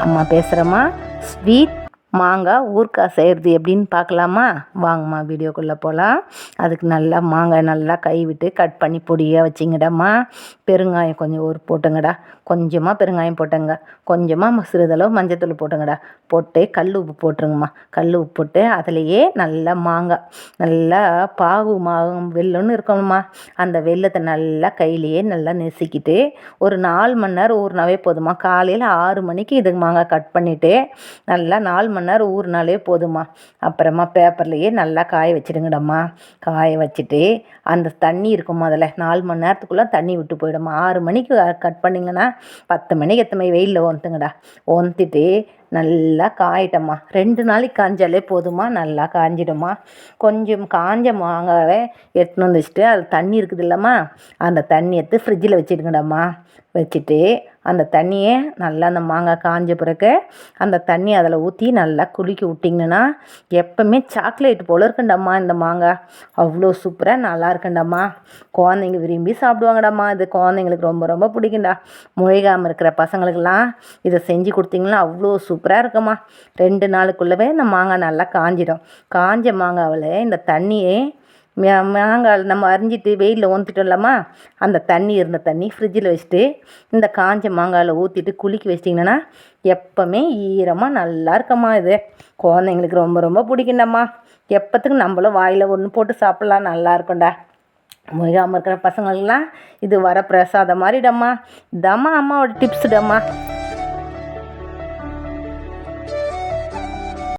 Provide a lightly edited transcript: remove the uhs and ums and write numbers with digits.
அம்மா பேசுகிறேம்மா. ஸ்வீட் மாங்காய் ஊறுகாய் செய்கிறது எப்படின்னு பார்க்கலாமா? வாங்கம்மா வீடியோக்குள்ளே போகலாம். அதுக்கு நல்லா மாங்காய் நல்லா கை விட்டு கட் பண்ணி பொடியாக வச்சிங்கடாம்மா. பெருங்காயம் கொஞ்சம் ஒரு போட்டுங்கடா. கொஞ்சமாக பெருங்காயம் போட்டுங்க. கொஞ்சமாக சிறிதளவு மஞ்சத்தூள் போட்டுங்கடா. போட்டு கல் உப்பு போட்டுருங்கம்மா. கல் உப்பு போட்டு அதிலையே நல்லா மாங்காய் நல்லா பாகு வெல்லம்னு இருக்கணும்மா. அந்த வெல்லத்தை நல்லா கையிலையே நல்லா நெசுக்கிட்டு ஒரு 4 மணி நேரம் ஊறினாவே போதுமா. காலையில் 6 மணிக்கு இது மாங்காய் கட் பண்ணிவிட்டு நல்லா 4 மணி நேரம் ஊறினாலே போதுமா. அப்புறமா பேப்பர்லேயே நல்லா காய வச்சுடுங்கடம்மா. காய வச்சுட்டு அந்த தண்ணி இருக்கும் அதில் 4 மணி நேரத்துக்குள்ளே தண்ணி விட்டு போயிடும்மா. 6 மணிக்கு கட் பண்ணிங்கன்னா 10 மணிக்கு எத்தனை வெயிலில் ஒந்துங்கடா. ஒந்துட்டு நல்லா காயிட்டம்மா. 2 நாளைக்கு காய்ஞ்சாலே போதுமா. நல்லா காஞ்சிடும்மா. கொஞ்சம் காஞ்ச மாங்காவை எடுத்துன்னு வந்து வச்சுட்டு அது தண்ணி இருக்குது இல்லைம்மா, அந்த தண்ணி எடுத்து ஃப்ரிட்ஜில் வச்சுடுங்கடாம்மா. வச்சுட்டு அந்த தண்ணியை நல்லா அந்த மாங்காய் காஞ்ச பிறகு அந்த தண்ணி அதில் ஊற்றி நல்லா குலுக்கி விட்டிங்கன்னா எப்போவுமே சாக்லேட் போல் இருக்குண்டாம்மா. இந்த மாங்காய் அவ்வளோ சூப்பராக நல்லா இருக்குண்டாம்மா. குழந்தைங்க விரும்பி சாப்பிடுவாங்கடாம்மா. இது குழந்தைங்களுக்கு ரொம்ப ரொம்ப பிடிக்கும்டா. முழுகாமல் இருக்கிற பசங்களுக்கெல்லாம் இதை செஞ்சு கொடுத்தீங்கன்னா அவ்வளோ சூப்பராக இருக்கும்மா. 2 நாளுக்குள்ளவே இந்த மாங்காய் நல்லா காஞ்சிடும். காஞ்ச மாங்காவில் இந்த தண்ணியே மாங்காய் நம்ம அரிஞ்சிட்டு வெயிலில் ஊற்றிட்டோம்லம்மா, அந்த தண்ணி இருந்த தண்ணி ஃப்ரிட்ஜில் வச்சுட்டு இந்த காஞ்ச மாங்காயில் ஊற்றிட்டு குலுக்கி வச்சிட்டிங்கன்னா எப்போவுமே ஈரமாக நல்லா இருக்கம்மா. இது குழந்தைங்களுக்கு ரொம்ப ரொம்ப பிடிக்கும்டாம்மா. எப்போத்துக்கு நம்மளும் வாயில் ஒன்று போட்டு சாப்பிட்லாம். நல்லா இருக்கும்டா. முழுகாமல் இருக்கிற பசங்களுக்கெல்லாம் இது வர பிரசாதம் மாதிரிடம்மா. இதாம்மா அம்மாவோட டிப்ஸுடம்மா.